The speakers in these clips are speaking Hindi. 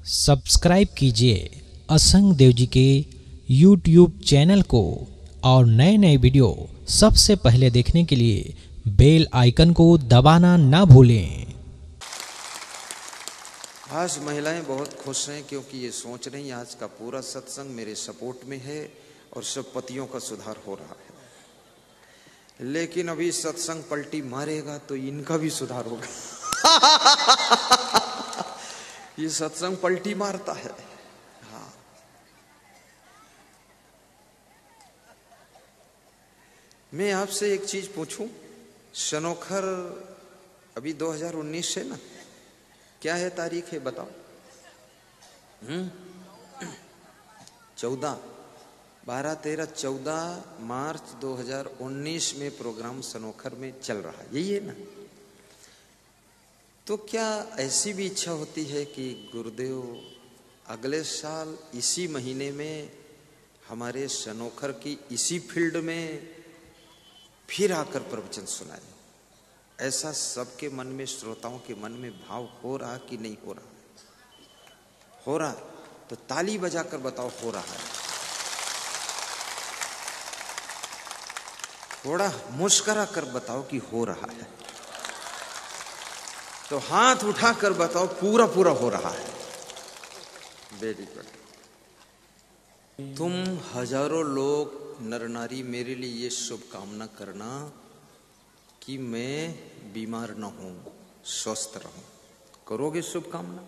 सब्सक्राइब कीजिए असंग देव जी के YouTube चैनल को और नए नए वीडियो सबसे पहले देखने के लिए बेल आइकन को दबाना ना भूलें। आज महिलाएं बहुत खुश हैं क्योंकि ये सोच रही हैं आज का पूरा सत्संग मेरे सपोर्ट में है और सब पतियों का सुधार हो रहा है। लेकिन अभी सत्संग पलटी मारेगा तो इनका भी सुधार होगा। ये सत्संग पलटी मारता है। हाँ, मैं आपसे एक चीज पूछूं, शनोखर अभी 2019 है ना, क्या है तारीख है बताओ? 14, 12, 13, 14 मार्च 2019 में प्रोग्राम शनोखर में चल रहा है, यही है ना? तो क्या ऐसी भी इच्छा होती है कि गुरुदेव अगले साल इसी महीने में हमारे शनोखर की इसी फील्ड में फिर आकर प्रवचन सुनाए? ऐसा सबके मन में, श्रोताओं के मन में भाव हो रहा कि नहीं हो रहा? हो रहा तो ताली बजाकर बताओ हो रहा है। थोड़ा मुस्कुरा कर बताओ कि हो रहा है। तो हाथ उठाकर बताओ पूरा पूरा हो रहा है। Very good. तुम हजारों लोग नर नारी मेरे लिए ये शुभकामना करना कि मैं बीमार ना हूं, स्वस्थ रहूं। करोगे शुभकामना?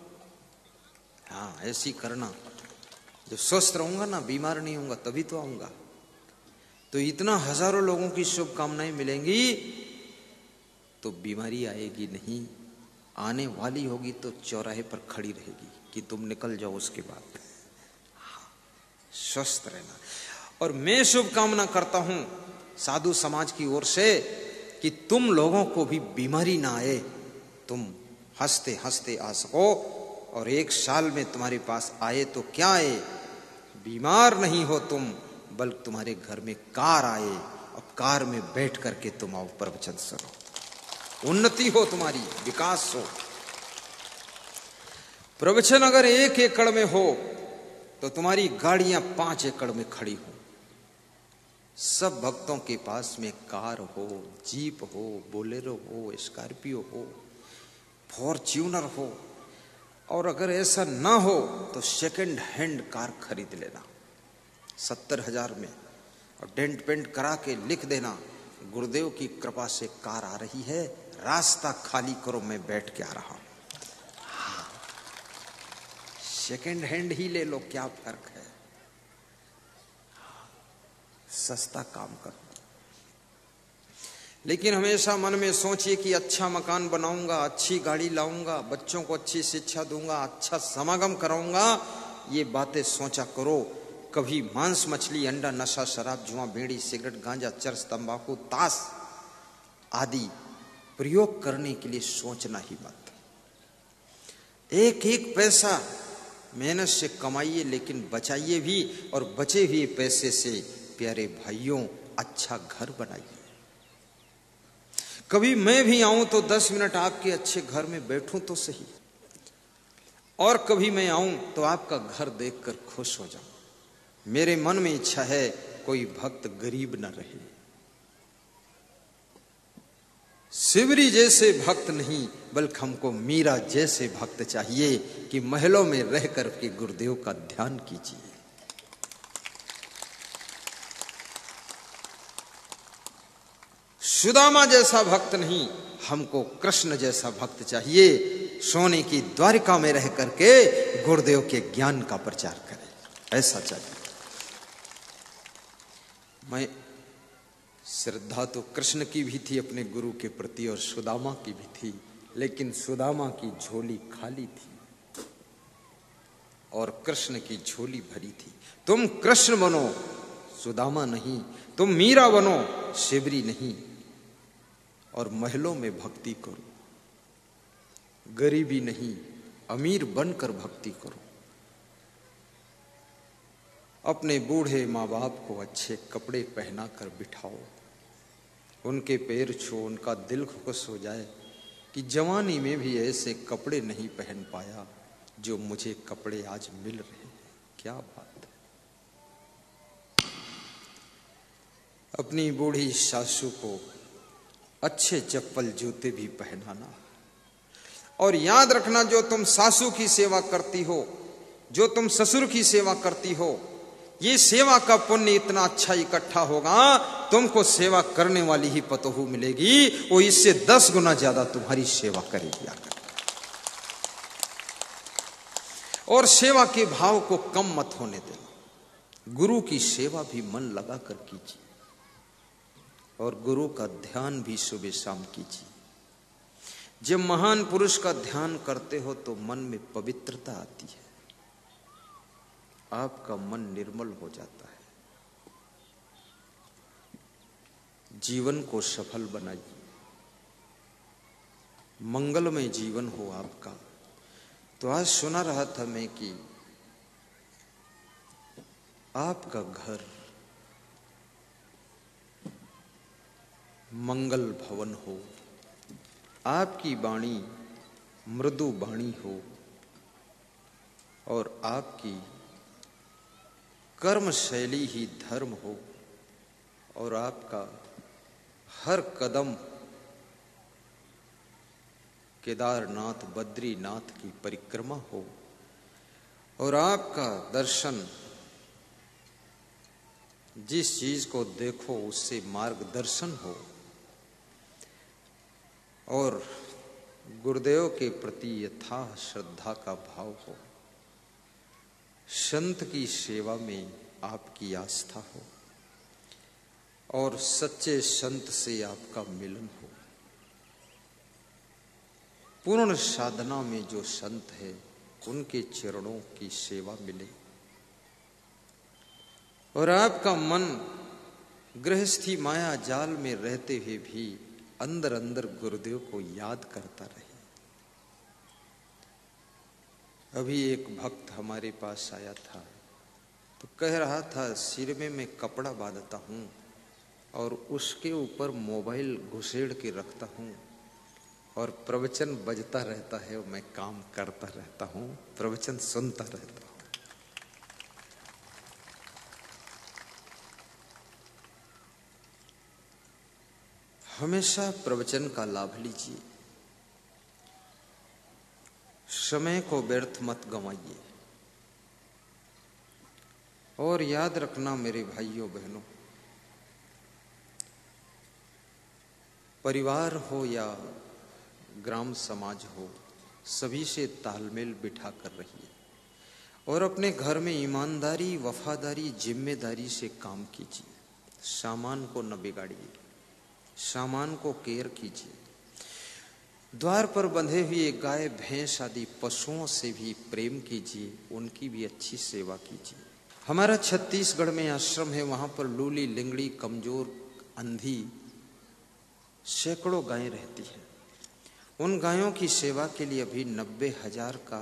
हाँ, ऐसी करना। जब स्वस्थ रहूंगा ना, बीमार नहीं होऊंगा, तभी तो आऊंगा। तो इतना हजारों लोगों की शुभकामनाएं मिलेंगी तो बीमारी आएगी नहीं। आने वाली होगी तो चौराहे पर खड़ी रहेगी कि तुम निकल जाओ उसके बाद। स्वस्थ रहना। और मैं शुभकामना करता हूं साधु समाज की ओर से कि तुम लोगों को भी बीमारी ना आए, तुम हंसते हंसते आ सको। और एक साल में तुम्हारे पास आए तो क्या आए, बीमार नहीं हो तुम, बल्कि तुम्हारे घर में कार आए और कार में बैठ करके तुम आओ प्रवचन सुनो। उन्नति हो तुम्हारी, विकास हो। प्रवचन अगर 1 एकड़ में हो तो तुम्हारी गाड़ियां 5 एकड़ में खड़ी हो। सब भक्तों के पास में कार हो, जीप हो, बोलेरो हो, स्कॉर्पियो हो, फॉर्च्यूनर हो। और अगर ऐसा ना हो तो सेकंड हैंड कार खरीद लेना 70,000 में, और डेंट पेंट करा के लिख देना गुरुदेव की कृपा से कार आ रही है, रास्ता खाली करो, मैं बैठ के आ रहा हूं। सेकंड हैंड ही ले लो, क्या फर्क है? सस्ता काम करो। लेकिन हमेशा मन में सोचिए कि अच्छा मकान बनाऊंगा, अच्छी गाड़ी लाऊंगा, बच्चों को अच्छी शिक्षा दूंगा, अच्छा समागम कराऊंगा, ये बातें सोचा करो। कभी मांस, मछली, अंडा, नशा, शराब, जुआ, बीड़ी, सिगरेट, गांजा, चरस, तंबाकू, ताश आदि प्रयोग करने के लिए सोचना ही मत। एक एक पैसा मेहनत से कमाइए, लेकिन बचाइए भी, और बचे हुए पैसे से प्यारे भाइयों अच्छा घर बनाइए। कभी मैं भी आऊं तो 10 मिनट आपके अच्छे घर में बैठूं तो सही, और कभी मैं आऊं तो आपका घर देखकर खुश हो जाऊं। मेरे मन में इच्छा है कोई भक्त गरीब न रहे। शिवरी जैसे भक्त नहीं, बल्कि हमको मीरा जैसे भक्त चाहिए कि महलों में रह करके गुरुदेव का ध्यान कीजिए। सुदामा जैसा भक्त नहीं, हमको कृष्ण जैसा भक्त चाहिए, सोने की द्वारिका में रह करके गुरुदेव के ज्ञान का प्रचार करे, ऐसा चाहिए। मैं श्रद्धा तो कृष्ण की भी थी अपने गुरु के प्रति, और सुदामा की भी थी, लेकिन सुदामा की झोली खाली थी और कृष्ण की झोली भरी थी। तुम कृष्ण बनो, सुदामा नहीं। तुम मीरा बनो, शिवरी नहीं। और महलों में भक्ति करो, गरीबी नहीं, अमीर बनकर भक्ति करो। अपने बूढ़े माँ बाप को अच्छे कपड़े पहना कर बिठाओ, उनके पैर छो, उनका दिल खुश हो जाए कि जवानी में भी ऐसे कपड़े नहीं पहन पाया, जो मुझे कपड़े आज मिल रहे हैं। क्या बात है। अपनी बूढ़ी सासू को अच्छे चप्पल जूते भी पहनाना। और याद रखना, जो तुम सासू की सेवा करती हो, जो तुम ससुर की सेवा करती हो, ये सेवा का पुण्य इतना अच्छा इकट्ठा होगा, तुमको सेवा करने वाली ही पतोहू मिलेगी, वो इससे 10 गुना ज्यादा तुम्हारी सेवा करेगी आकर। और सेवा के भाव को कम मत होने देना। गुरु की सेवा भी मन लगा कर कीजिए, और गुरु का ध्यान भी सुबह शाम कीजिए। जब महान पुरुष का ध्यान करते हो तो मन में पवित्रता आती है, आपका मन निर्मल हो जाता है। जीवन को सफल बनाइए, मंगलमय जीवन हो आपका। तो आज सुना रहा था मैं कि आपका घर मंगल भवन हो, आपकी वाणी मृदु वाणी हो, और आपकी कर्म शैली ही धर्म हो, और आपका हर कदम केदारनाथ बद्रीनाथ की परिक्रमा हो, और आपका दर्शन जिस चीज को देखो उससे मार्गदर्शन हो, और गुरुदेव के प्रति यथाह श्रद्धा का भाव हो, संत की सेवा में आपकी आस्था हो, और सच्चे संत से आपका मिलन हो। पूर्ण साधना में जो संत है उनके चरणों की सेवा मिले, और आपका मन गृहस्थी माया जाल में रहते हुए भी अंदर अंदर गुरुदेव को याद करता रहे। अभी एक भक्त हमारे पास आया था तो कह रहा था, सिर में मैं कपड़ा बांधता हूं और उसके ऊपर मोबाइल घुसेड़ के रखता हूं, और प्रवचन बजता रहता है, मैं काम करता रहता हूं, प्रवचन सुनता रहता हूं। हमेशा प्रवचन का लाभ लीजिए, समय को व्यर्थ मत गंवाइए। और याद रखना मेरे भाइयों बहनों, परिवार हो या ग्राम समाज हो, सभी से तालमेल बिठा कर रहिए, और अपने घर में ईमानदारी, वफादारी, जिम्मेदारी से काम कीजिए। सामान को न बिगाड़िए, सामान को केयर कीजिए। द्वार पर बंधे हुए गाय भैंस आदि पशुओं से भी प्रेम कीजिए, उनकी भी अच्छी सेवा कीजिए। हमारा छत्तीसगढ़ में आश्रम है, वहां पर लूली, लिंगड़ी, कमजोर, अंधी सैकड़ों गायें रहती हैं। उन गायों की सेवा के लिए अभी 90,000 का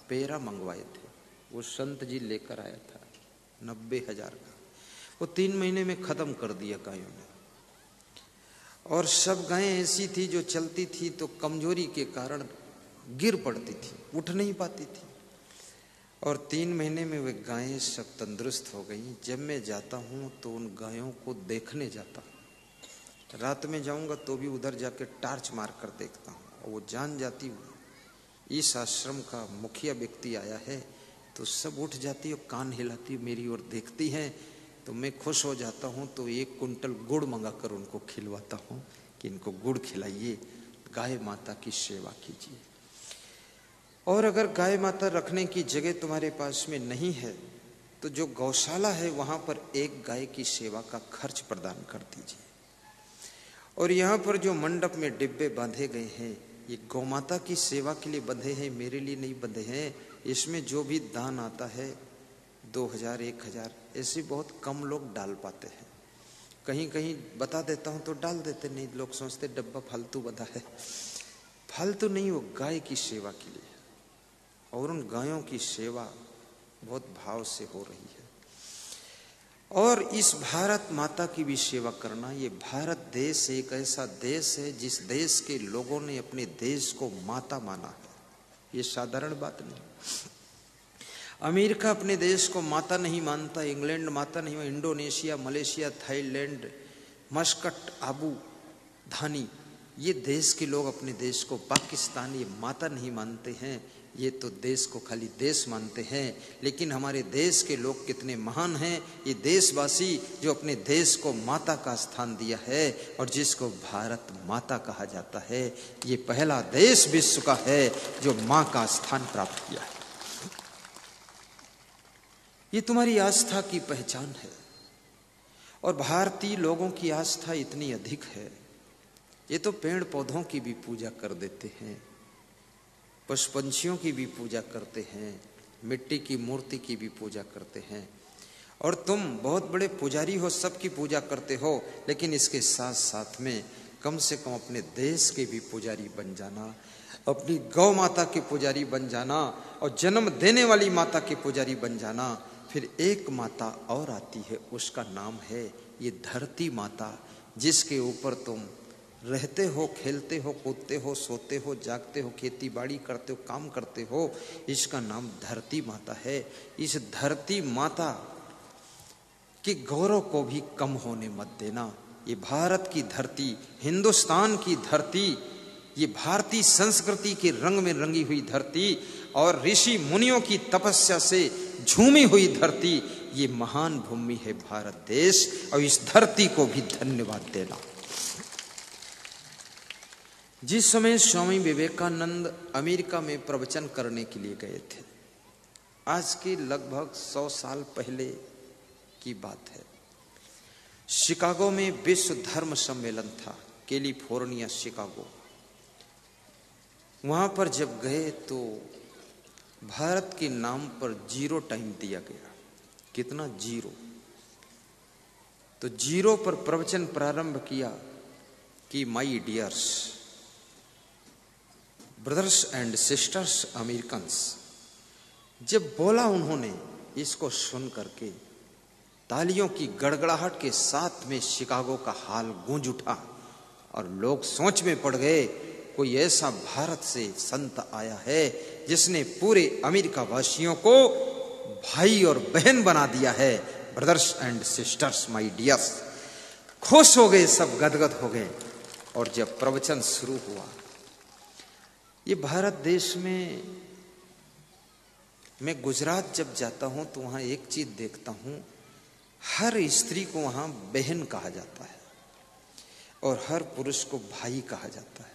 पेरा मंगवाए थे, वो संत जी लेकर आया था 90,000 का। वो 3 महीने में खत्म कर दिया गायों ने। और सब गायें ऐसी थी जो चलती थी तो कमजोरी के कारण गिर पड़ती थी, उठ नहीं पाती थी, और 3 महीने में वे गायें सब तंदुरुस्त हो गई। जब मैं जाता हूं तो उन गायों को देखने जाता हूं, रात में जाऊंगा तो भी उधर जाके टार्च मार कर देखता हूं, और वो जान जाती इस आश्रम का मुखिया व्यक्ति आया है, तो सब उठ जाती और कान हिलाती मेरी ओर देखती है, तो मैं खुश हो जाता हूं। तो 1 कुंटल गुड़ मंगाकर उनको खिलवाता हूं कि इनको गुड़ खिलाइए, गाय माता की सेवा कीजिए। और अगर गाय माता रखने की जगह तुम्हारे पास में नहीं है तो जो गौशाला है वहां पर एक गाय की सेवा का खर्च प्रदान कर दीजिए। और यहाँ पर जो मंडप में डिब्बे बांधे गए हैं, ये गौमाता की सेवा के लिए बंधे हैं, मेरे लिए नहीं बंधे हैं। इसमें जो भी दान आता है 2000, 1000 ऐसे बहुत कम लोग डाल पाते हैं। कहीं कहीं बता देता हूं तो डाल देते, नहीं लोग सोचते डब्बा फालतू बंधा है। फालतू नहीं, वो गाय की सेवा के लिए, और उन गायों की सेवा बहुत भाव से हो रही है। और इस भारत माता की भी सेवा करना। ये भारत देश एक ऐसा देश है जिस देश के लोगों ने अपने देश को माता माना है। ये साधारण बात नहीं। अमेरिका अपने देश को माता नहीं मानता, इंग्लैंड माता नहीं मानता, Indonesia, Malaysia, Thailand, Muscat, Abu Dhabi, ये देश के लोग अपने देश को, पाकिस्तान, ये माता नहीं मानते हैं। ये तो देश को खाली देश मानते हैं। लेकिन हमारे देश के लोग कितने महान हैं, ये देशवासी जो अपने देश को माता का स्थान दिया है और जिसको भारत माता कहा जाता है। ये पहला देश विश्व का है जो मां का स्थान प्राप्त किया है। ये तुम्हारी आस्था की पहचान है। और भारतीय लोगों की आस्था इतनी अधिक है, ये तो पेड़ पौधों की भी पूजा कर देते हैं, पशु पंछियों की भी पूजा करते हैं, मिट्टी की मूर्ति की भी पूजा करते हैं। और तुम बहुत बड़े पुजारी हो, सबकी पूजा करते हो, लेकिन इसके साथ साथ में कम से कम अपने देश के भी पुजारी बन जाना, अपनी गौ माता के पुजारी बन जाना और जन्म देने वाली माता के पुजारी बन जाना। फिर एक माता और आती है, उसका नाम है ये धरती माता, जिसके ऊपर तुम रहते हो, खेलते हो, कूदते हो, सोते हो, जागते हो, खेती बाड़ी करते हो, काम करते हो। इसका नाम धरती माता है। इस धरती माता के गौरव को भी कम होने मत देना। ये भारत की धरती, हिंदुस्तान की धरती, ये भारतीय संस्कृति के रंग में रंगी हुई धरती और ऋषि मुनियों की तपस्या से झूमी हुई धरती, ये महान भूमि है भारत देश। और इस धरती को भी धन्यवाद देना। जिस समय स्वामी विवेकानंद अमेरिका में प्रवचन करने के लिए गए थे, आज के लगभग 100 साल पहले की बात है, शिकागो में विश्व धर्म सम्मेलन था, कैलिफोर्निया, शिकागो। वहां पर जब गए तो भारत के नाम पर 0 टाइम दिया गया। कितना? 0। तो 0 पर प्रवचन प्रारंभ किया कि my dears brothers and sisters Americans. जब बोला उन्होंने, इसको सुन करके तालियों की गड़गड़ाहट के साथ में शिकागो का हाल गूंज उठा और लोग सोच में पड़ गए, कोई ऐसा भारत से संत आया है जिसने पूरे अमेरिका वासियों को भाई और बहन बना दिया है। Brothers and sisters, my dears. खुश हो गए, सब गदगद हो गए। और जब प्रवचन शुरू हुआ, ये भारत देश में, मैं गुजरात जब जाता हूं तो वहां एक चीज देखता हूं, हर स्त्री को वहां बहन कहा जाता है और हर पुरुष को भाई कहा जाता है।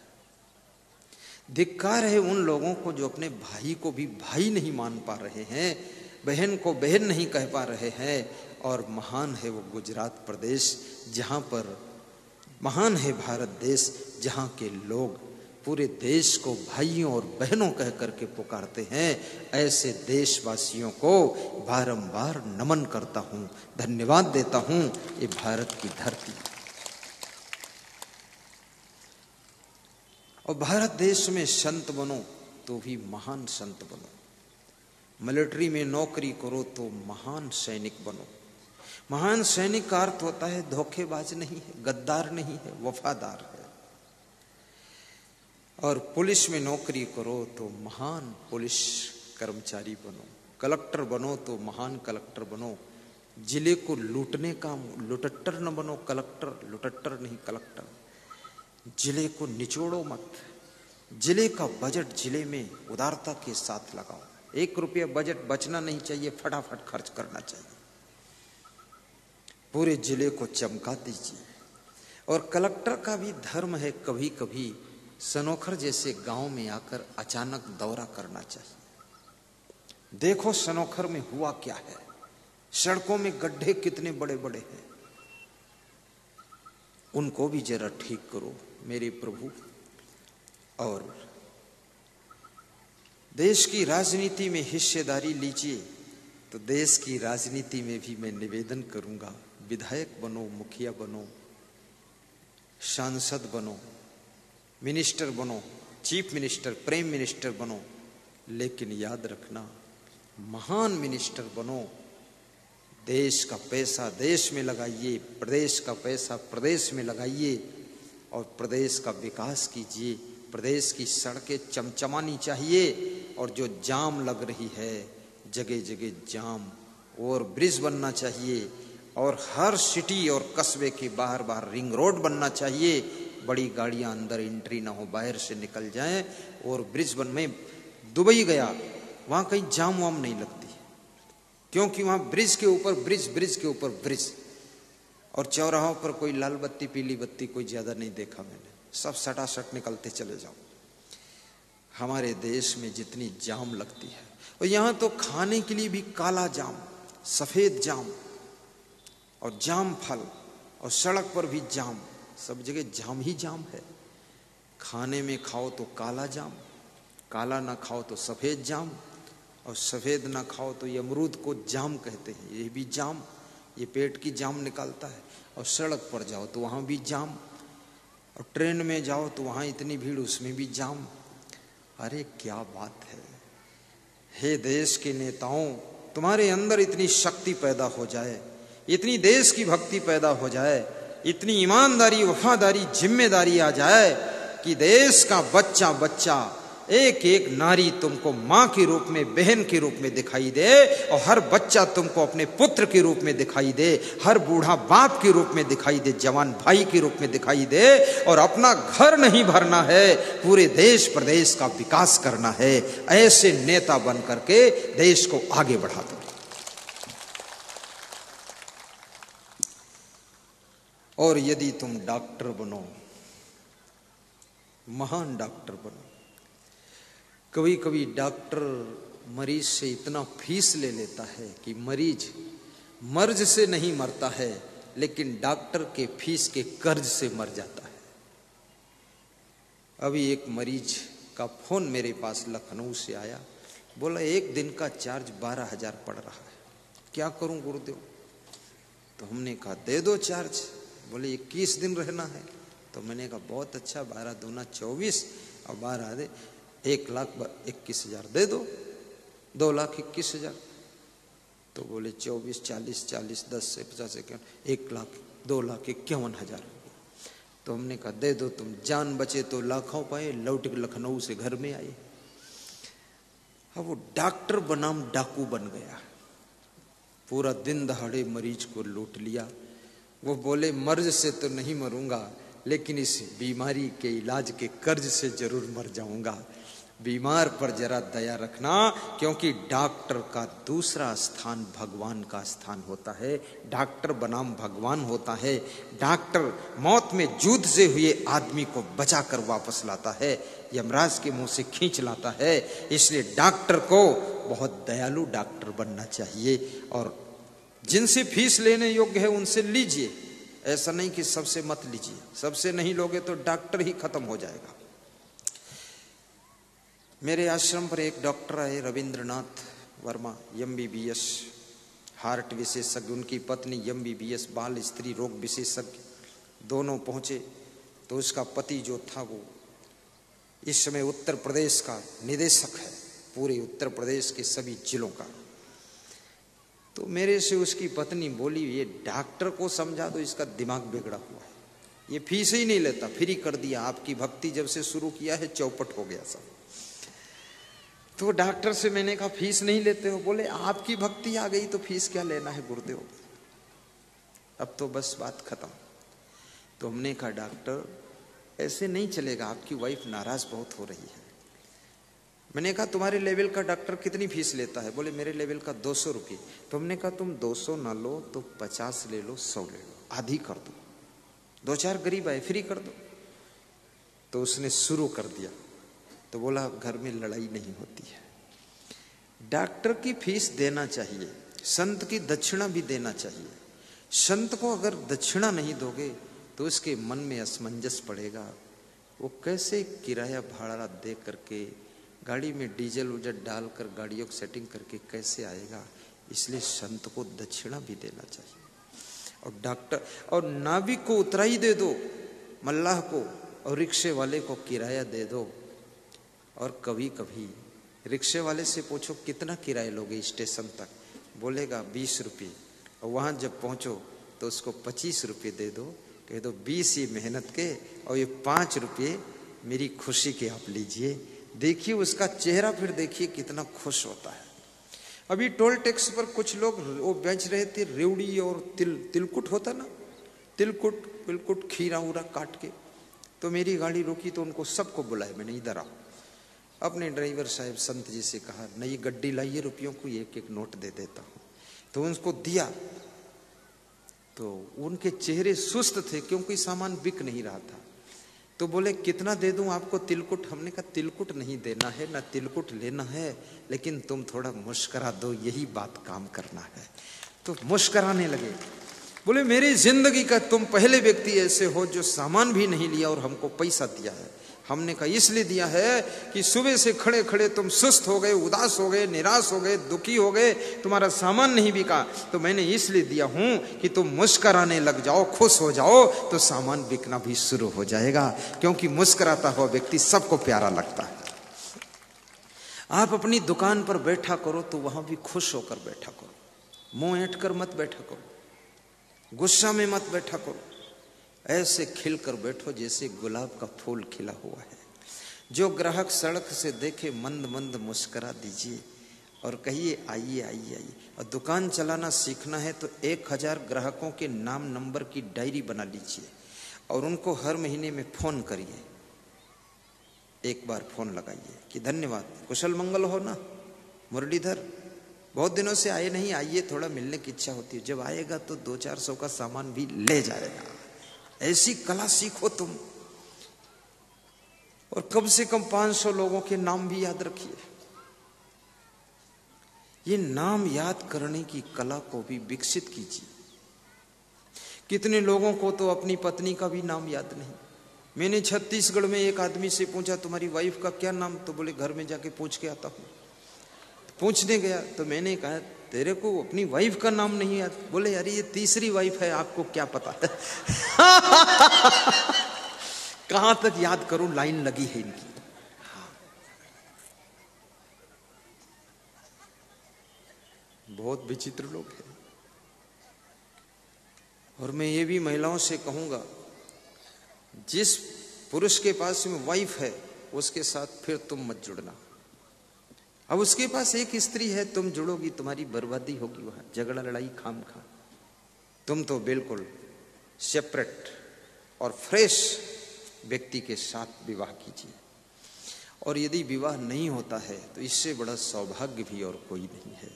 धिक्कार है उन लोगों को जो अपने भाई को भी भाई नहीं मान पा रहे हैं, बहन को बहन नहीं कह पा रहे हैं। और महान है वो गुजरात प्रदेश, जहां पर महान है भारत देश, जहां के लोग पूरे देश को भाइयों और बहनों कह करके पुकारते हैं। ऐसे देशवासियों को बारंबार नमन करता हूं, धन्यवाद देता हूं। ये भारत की धरती और भारत देश में संत बनो तो भी महान संत बनो, मिलिट्री में नौकरी करो तो महान सैनिक बनो। महान सैनिक का अर्थ होता है धोखेबाज नहीं है, गद्दार नहीं है, वफादार है। और पुलिस में नौकरी करो तो महान पुलिस कर्मचारी बनो, कलेक्टर बनो तो महान कलेक्टर बनो। जिले को लूटने का लुटट्टर न बनो, कलेक्टर लुटट्टर नहीं, कलेक्टर। जिले को निचोड़ो मत, जिले का बजट जिले में उदारता के साथ लगाओ। 1 रुपया बजट बचना नहीं चाहिए, फटाफट खर्च करना चाहिए। पूरे जिले को चमका दीजिए। और कलेक्टर का भी धर्म है कभी कभी सनोखर जैसे गांव में आकर अचानक दौरा करना चाहिए। देखो सनोखर में हुआ क्या है, सड़कों में गड्ढे कितने बड़े बड़े हैं, उनको भी जरा ठीक करो मेरे प्रभु। और देश की राजनीति में हिस्सेदारी लीजिए, तो देश की राजनीति में भी मैं निवेदन करूंगा, विधायक बनो, मुखिया बनो, सांसद बनो, मिनिस्टर बनो, चीफ मिनिस्टर, प्राइम मिनिस्टर बनो, लेकिन याद रखना महान मिनिस्टर बनो। देश का पैसा देश में लगाइए, प्रदेश का पैसा प्रदेश में लगाइए और प्रदेश का विकास कीजिए। प्रदेश की सड़कें चमचमानी चाहिए, और जो जाम लग रही है जगह जगह जाम, और ब्रिज बनना चाहिए, और हर सिटी और कस्बे के बाहर बाहर रिंग रोड बनना चाहिए, बड़ी गाड़ियां अंदर एंट्री ना हो, बाहर से निकल जाएं, और ब्रिज बन में दुबई गया, वहां कहीं जाम वाम नहीं लगती, क्योंकि वहां ब्रिज के ऊपर ब्रिज, ब्रिज के ऊपर ब्रिज, और चौराहों पर कोई लाल बत्ती पीली बत्ती कोई ज्यादा नहीं देखा मैंने, सब सटासट निकलते चले जाओ। हमारे देश में जितनी जाम लगती है, और यहां तो खाने के लिए भी काला जाम, सफेद जाम, और जाम फल, और सड़क पर भी जाम, सब जगह जाम ही जाम है। खाने में खाओ तो काला जाम, काला ना खाओ तो सफेद जाम, और सफेद ना खाओ तो ये अमरूद को जाम कहते हैं, ये भी जाम, ये पेट की जाम निकालता है। और सड़क पर जाओ तो वहां भी जाम, और ट्रेन में जाओ तो वहां इतनी भीड़, उसमें भी जाम। अरे क्या बात है। हे देश के नेताओं, तुम्हारे अंदर इतनी शक्ति पैदा हो जाए, इतनी देश की भक्ति पैदा हो जाए, इतनी ईमानदारी, वफादारी, जिम्मेदारी आ जाए कि देश का बच्चा बच्चा, एक एक नारी तुमको मां के रूप में, बहन के रूप में दिखाई दे, और हर बच्चा तुमको अपने पुत्र के रूप में दिखाई दे, हर बूढ़ा बाप के रूप में दिखाई दे, जवान भाई के रूप में दिखाई दे। और अपना घर नहीं भरना है, पूरे देश प्रदेश का विकास करना है। ऐसे नेता बन करके देश को आगे बढ़ा दो। और यदि तुम डॉक्टर बनो, महान डॉक्टर बनो, कभी कभी डॉक्टर मरीज से इतना फीस ले लेता है कि मरीज मर्ज से नहीं मरता है, लेकिन डॉक्टर के फीस के कर्ज से मर जाता है। अभी एक मरीज का फोन मेरे पास लखनऊ से आया, बोला एक दिन का चार्ज 12,000 पड़ रहा है, क्या करूं गुरुदेव? तो हमने कहा दे दो चार्ज। बोले 21 दिन रहना है। तो मैंने कहा बहुत अच्छा, 12 दूना 24 और 12 दे 1,21,000 दे दो, 2,21,000। तो बोले 24, 40, 40, 10 से 50 से 2,51,000। तो हमने कहा दे दो, तुम जान बचे तो लाखों पाए, लौट के लखनऊ से घर में आए। अब वो डॉक्टर बनाम डाकू बन गया, पूरा दिन दहाड़े मरीज को लूट लिया। वो बोले मर्ज से तो नहीं मरूंगा, लेकिन इस बीमारी के इलाज के कर्ज से जरूर मर जाऊंगा। बीमार पर जरा दया रखना, क्योंकि डॉक्टर का दूसरा स्थान भगवान का स्थान होता है। डॉक्टर बनाम भगवान होता है। डॉक्टर मौत में युद्ध से हुए आदमी को बचाकर वापस लाता है, यमराज के मुंह से खींच लाता है। इसलिए डॉक्टर को बहुत दयालु डॉक्टर बनना चाहिए, और जिनसे फीस लेने योग्य है उनसे लीजिए। ऐसा नहीं कि सबसे मत लीजिए, सबसे नहीं लोगे तो डॉक्टर ही खत्म हो जाएगा। मेरे आश्रम पर एक डॉक्टर आए, रविंद्रनाथ वर्मा, MBBS हार्ट विशेषज्ञ, उनकी पत्नी MBBS बाल स्त्री रोग विशेषज्ञ, दोनों पहुंचे। तो उसका पति जो था वो इस समय उत्तर प्रदेश का निदेशक है, पूरे उत्तर प्रदेश के सभी जिलों का। तो मेरे से उसकी पत्नी बोली ये डॉक्टर को समझा दो, इसका दिमाग बिगड़ा हुआ है, ये फीस ही नहीं लेता, फ्री कर दिया, आपकी भक्ति जब से शुरू किया है चौपट हो गया सब। तो डॉक्टर से मैंने कहा फीस नहीं लेते हो? बोले आपकी भक्ति आ गई तो फीस क्या लेना है गुरुदेव, अब तो बस बात खत्म। तो हमने कहा डॉक्टर ऐसे नहीं चलेगा, आपकी वाइफ नाराज बहुत हो रही है। मैंने कहा तुम्हारे लेवल का डॉक्टर कितनी फीस लेता है? बोले मेरे लेवल का 200 रुपये। तो हमने कहा तुम 200 ना लो तो 50 ले लो, 100 ले लो, आधी कर दो, 2-4 गरीब आए फ्री कर दो। तो उसने शुरू कर दिया। तो बोला घर में लड़ाई नहीं होती है, डॉक्टर की फीस देना चाहिए, संत की दक्षिणा भी देना चाहिए। संत को अगर दक्षिणा नहीं दोगे तो उसके मन में असमंजस पड़ेगा, वो कैसे किराया भाड़ा दे करके गाड़ी में डीजल उजल डालकर गाड़ियों को सेटिंग करके कैसे आएगा। इसलिए संत को दक्षिणा भी देना चाहिए। और डॉक्टर और नाविक को उतराई दे दो, मल्लाह को, और रिक्शे वाले को किराया दे दो। और कभी कभी रिक्शे वाले से पूछो कितना किराया लोगे स्टेशन तक, बोलेगा 20 रुपये, और वहां जब पहुंचो तो उसको 25 रुपये दे दो, कह दो 20 ये मेहनत के और ये 5 रुपये मेरी खुशी के आप लीजिए। देखिए उसका चेहरा, फिर देखिए कितना खुश होता है। अभी टोल टैक्स पर कुछ लोग वो बेच रहे थे रेवड़ी और तिलकुट होता ना, तिलकुट बिलकुट खीरा उरा काट के। तो मेरी गाड़ी रोकी तो उनको सबको बुलाए, मैंने इधर आओ। अपने ड्राइवर साहब संत जी से कहा, नई गड्डी लाइए, रुपयों को एक एक नोट दे देता हूँ। तो उनको दिया तो उनके चेहरे सुस्त थे क्योंकि सामान बिक नहीं रहा था। तो बोले कितना दे दूं आपको तिलकुट? हमने कहा तिलकुट नहीं देना है, ना तिलकुट लेना है, लेकिन तुम थोड़ा मुस्करा दो, यही बात काम करना है। तो मुस्कराने लगे। बोले मेरी जिंदगी का तुम पहले व्यक्ति ऐसे हो जो सामान भी नहीं लिया और हमको पैसा दिया है। हमने कहा इसलिए दिया है कि सुबह से खड़े खड़े तुम सुस्त हो गए, उदास हो गए, निराश हो गए, दुखी हो गए, तुम्हारा सामान नहीं बिका, तो मैंने इसलिए दिया हूं कि तुम मुस्कुराने लग जाओ, खुश हो जाओ, तो सामान बिकना भी शुरू हो जाएगा। क्योंकि मुस्कुराता हुआ व्यक्ति सबको प्यारा लगता है। आप अपनी दुकान पर बैठा करो तो वहां भी खुश होकर बैठा करो, मुंह ऐंठ कर मत बैठा करो, गुस्सा में मत बैठा करो, ऐसे खिलकर बैठो जैसे गुलाब का फूल खिला हुआ है। जो ग्राहक सड़क से देखे मंद मंद मुस्कुरा दीजिए और कहिए आइए आइए आइए। और दुकान चलाना सीखना है तो 1000 ग्राहकों के नाम नंबर की डायरी बना लीजिए और उनको हर महीने में फोन करिए। एक बार फोन लगाइए कि धन्यवाद, कुशल मंगल हो ना मुरलीधर, बहुत दिनों से आए नहीं, आइए, थोड़ा मिलने की इच्छा होती है। जब आएगा तो 200-400 का सामान भी ले जाएगा। ऐसी कला सीखो तुम। और कम से कम 500 लोगों के नाम भी याद रखिए। ये नाम याद करने की कला को भी विकसित कीजिए। कितने लोगों को तो अपनी पत्नी का भी नाम याद नहीं। मैंने छत्तीसगढ़ में एक आदमी से पूछा तुम्हारी वाइफ का क्या नाम? तो बोले घर में जाके पूछ के आता हूं। पूछने गया तो मैंने कहा तेरे को अपनी वाइफ का नाम नहीं याद? बोले यार ये तीसरी वाइफ है, आपको क्या पता है? कहां तक याद करूं, लाइन लगी है इनकी। हाँ। बहुत विचित्र लोग हैं। और मैं ये भी महिलाओं से कहूंगा, जिस पुरुष के पास में वाइफ है उसके साथ फिर तुम मत जुड़ना। अब उसके पास एक स्त्री है, तुम जुड़ोगी, तुम्हारी बर्बादी होगी, वहां झगड़ा लड़ाई खाम खा। तुम तो बिल्कुल सेपरेट और फ्रेश व्यक्ति के साथ विवाह कीजिए। और यदि विवाह नहीं होता है तो इससे बड़ा सौभाग्य भी और कोई नहीं है,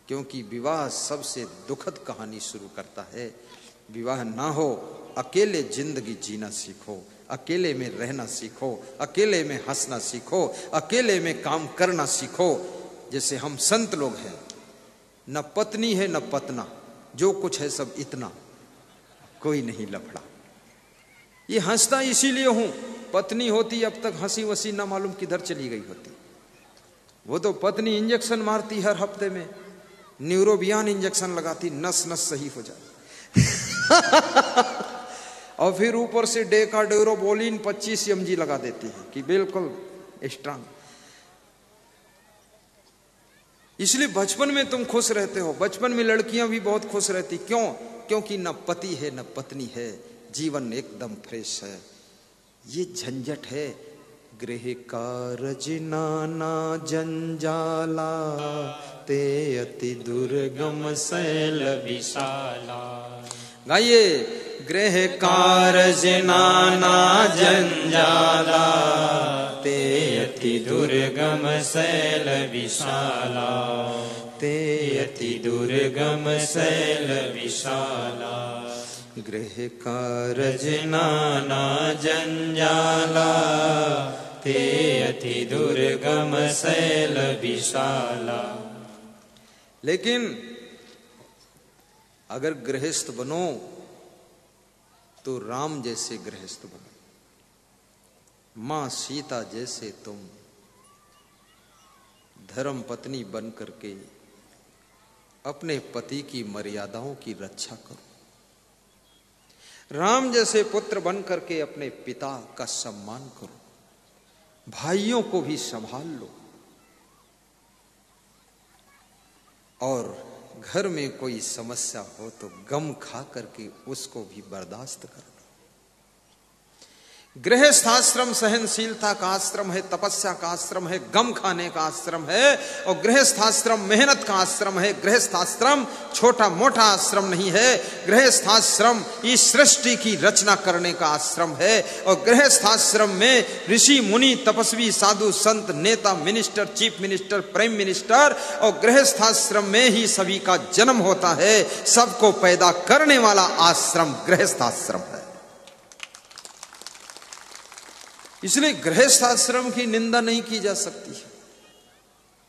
क्योंकि विवाह सबसे दुखद कहानी शुरू करता है। विवाह ना हो, अकेले जिंदगी जीना सीखो, अकेले में रहना सीखो, अकेले में हंसना सीखो, अकेले में काम करना सीखो। जैसे हम संत लोग हैं, न पत्नी है न पतना, जो कुछ है सब इतना, कोई नहीं लफड़ा। ये हंसता इसीलिए हूं, पत्नी होती अब तक हंसी वसी ना मालूम किधर चली गई होती। वो तो पत्नी इंजेक्शन मारती हर हफ्ते में, न्यूरोबियान इंजेक्शन लगाती, नस नस सही हो जाए। और फिर ऊपर से डेकाडोरोबोलिन 25 mg लगा देती है कि बिल्कुल स्ट्रांग। इसलिए बचपन में तुम खुश रहते हो। बचपन में लड़कियां भी बहुत खुश रहती, क्यों? क्योंकि न पति है न पत्नी है, जीवन एकदम फ्रेश है। ये झंझट है, गृह कारज नाना जंजाला, ते अति दुर्गम शैल विशाला। गाइए, गृह कारज नाना जंजाला, ते अति दुर्गम शैल विशाला, ते अति दुर्गम शैल विशाला। गृह कारज नाना जंजाला, ते अति दुर्गम शैल विशाला। लेकिन अगर गृहस्थ बनो तो राम जैसे गृहस्थ बनो, मां सीता जैसे तुम धर्म पत्नी बन करके अपने पति की मर्यादाओं की रक्षा करो। राम जैसे पुत्र बन करके अपने पिता का सम्मान करो, भाइयों को भी संभाल लो, और घर में कोई समस्या हो तो गम खा करके उसको भी बर्दाश्त कर लो। गृहस्थाश्रम सहनशीलता का आश्रम है, तपस्या का आश्रम है, गम खाने का आश्रम है। और गृहस्थाश्रम मेहनत का आश्रम है। गृहस्थाश्रम छोटा मोटा आश्रम नहीं है। गृहस्थाश्रम इस सृष्टि की रचना करने का आश्रम है। और गृहस्थाश्रम में ऋषि मुनि तपस्वी साधु संत नेता minister chief minister prime minister और गृहस्थाश्रम में ही सभी का जन्म होता है। सबको पैदा करने वाला आश्रम गृहस्थाश्रम है। इसलिए गृहस्थाश्रम की निंदा नहीं की जा सकती है,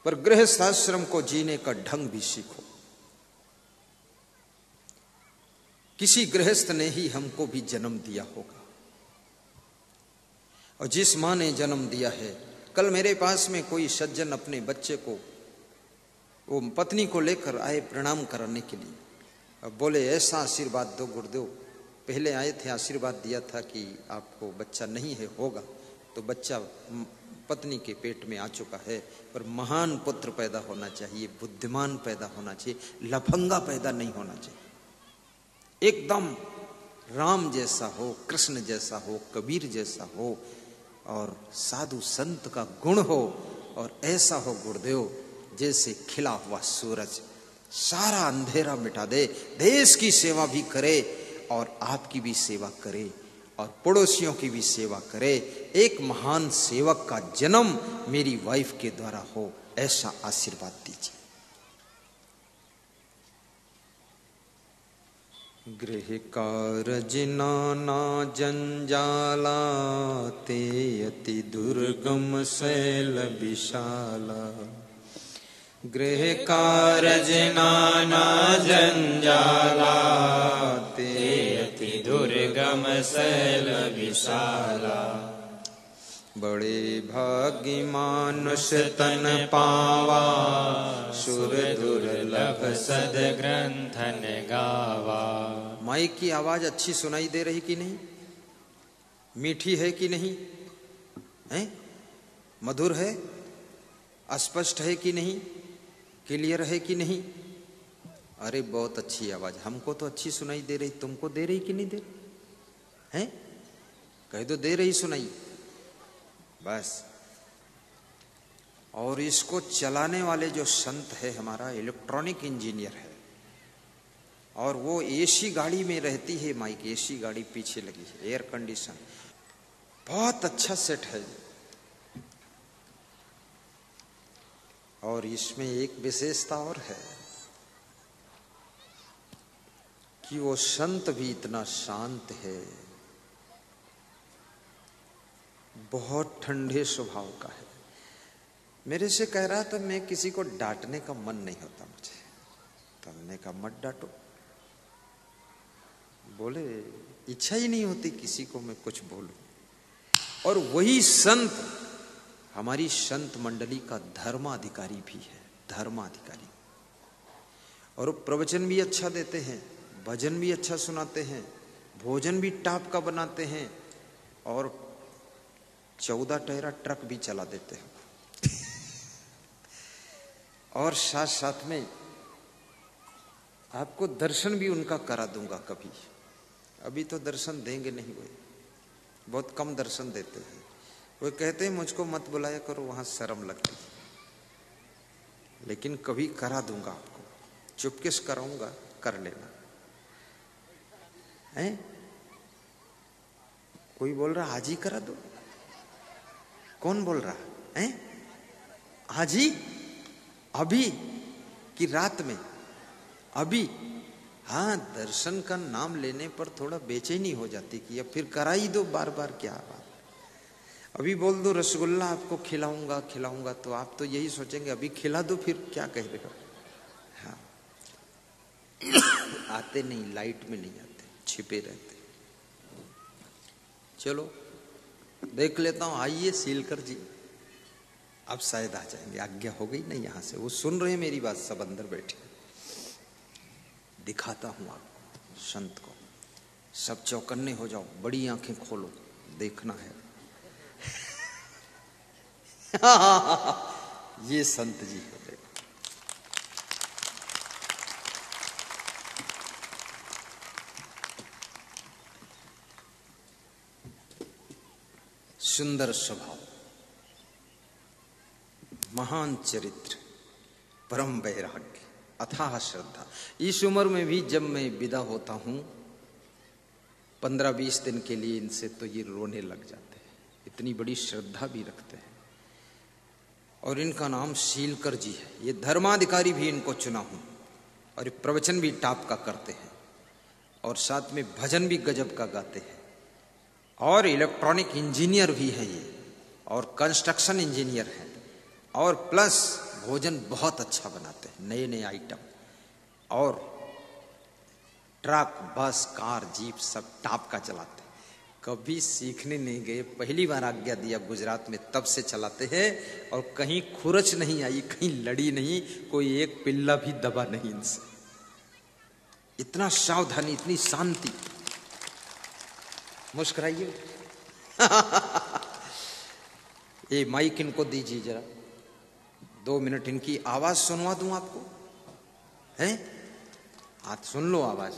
पर गृहस्थाश्रम को जीने का ढंग भी सीखो। किसी गृहस्थ ने ही हमको भी जन्म दिया होगा, और जिस मां ने जन्म दिया है, कल मेरे पास में कोई सज्जन अपने बच्चे को, वो पत्नी को लेकर आए प्रणाम कराने के लिए। अब बोले ऐसा आशीर्वाद दो गुरुदेव, पहले आए थे आशीर्वाद दिया था कि आपको बच्चा नहीं है, होगा तो बच्चा पत्नी के पेट में आ चुका है, पर महान पुत्र पैदा होना चाहिए, बुद्धिमान पैदा होना चाहिए, लफंगा पैदा नहीं होना चाहिए, एकदम राम जैसा हो, कृष्ण जैसा हो, कबीर जैसा हो और साधु संत का गुण हो। और ऐसा हो गुरुदेव जैसे खिला हुआ सूरज सारा अंधेरा मिटा दे, देश की सेवा भी करे और आपकी भी सेवा करे और पड़ोसियों की भी सेवा करे। एक महान सेवक का जन्म मेरी वाइफ के द्वारा हो, ऐसा आशीर्वाद दीजिए। गृह कारज नाना जंजाला, ते अति दुर्गम शैल विशाला। गृह कारज नाना जंजाला, ते अति दुर्गम शैल विशाला। बड़े भाग्य मानुष तन पावा, सुर दुर्लभ सद ग्रंथन गावा। माइक की आवाज अच्छी सुनाई दे रही कि नहीं? मीठी है कि नहीं? है? मधुर है? अस्पष्ट है कि नहीं? क्लियर है कि नहीं? अरे बहुत अच्छी आवाज, हमको तो अच्छी सुनाई दे रही, तुमको दे रही कि नहीं दे रही? हैं? कह दो दे रही सुनाई बस। और इसको चलाने वाले जो संत है हमारा इलेक्ट्रॉनिक इंजीनियर है, और वो एसी गाड़ी में रहती है माइक, एसी गाड़ी पीछे लगी है, एयर कंडीशन, बहुत अच्छा सेट है। और इसमें एक विशेषता और है कि वो संत भी इतना शांत है, बहुत ठंडे स्वभाव का है। मेरे से कह रहा था मैं किसी को डांटने का मन नहीं होता मुझे, तो हमने कहा मत डांटो। बोले इच्छा ही नहीं होती किसी को मैं कुछ बोलूं। और वही संत हमारी संत मंडली का धर्माधिकारी भी है, धर्माधिकारी। और प्रवचन भी अच्छा देते हैं, भजन भी अच्छा सुनाते हैं, भोजन भी टाप का बनाते हैं, और 14 टहरा ट्रक भी चला देते हैं। और साथ साथ में आपको दर्शन भी उनका करा दूंगा कभी। अभी तो दर्शन देंगे नहीं, वो बहुत कम दर्शन देते हैं। वो कहते हैं मुझको मत बुलाया करो, वहां शर्म लगती है, लेकिन कभी करा दूंगा आपको, चुपके से कराऊंगा, कर लेना। है कोई बोल रहा आज ही करा दो? कौन बोल रहा है? आज ही? अभी कि रात में? अभी? हाँ, दर्शन का नाम लेने पर थोड़ा बेचैनी हो जाती कि अब फिर करा ही दो, बार बार क्या बात। अभी बोल दो रसगुल्ला आपको खिलाऊंगा खिलाऊंगा, तो आप तो यही सोचेंगे अभी खिला दो, फिर क्या कह रहे हो। हाँ, आते नहीं, लाइट में नहीं आते, छिपे रहते। चलो देख लेता हूं, आइए सीलकर जी, अब शायद आ जाएंगे। आज्ञा हो गई नहीं यहां से, वो सुन रहे हैं मेरी बात, सब अंदर बैठे। दिखाता हूं आपको संत को, सब चौकन्ने हो जाओ, बड़ी आंखें खोलो, देखना है। ये संत जी है, देखो। सुंदर स्वभाव, महान चरित्र, परम वैराग्य, अथाह श्रद्धा। इस उम्र में भी जब मैं विदा होता हूं 15-20 दिन के लिए इनसे, तो ये रोने लग जाते हैं, इतनी बड़ी श्रद्धा भी रखते हैं। और इनका नाम शीलकर जी है। ये धर्माधिकारी भी इनको चुना हूं, और ये प्रवचन भी टाप का करते हैं, और साथ में भजन भी गजब का गाते हैं, और इलेक्ट्रॉनिक इंजीनियर भी है ये, और कंस्ट्रक्शन इंजीनियर है, और प्लस भोजन बहुत अच्छा बनाते हैं, नए नए आइटम, और ट्रक, बस, कार, जीप सब टाप का चलाते हैं। कभी सीखने नहीं गए, पहली बार आज्ञा दिया गुजरात में, तब से चलाते हैं। और कहीं खुरच नहीं आई, कहीं लड़ी नहीं, कोई एक पिल्ला भी दबा नहीं इनसे। इतना सावधानी, इतनी शांति। मुस्कुराइए। ये माइक इनको दीजिए जरा, 2 मिनट इनकी आवाज सुनवा दूं आपको, हैं? आज सुन लो आवाज।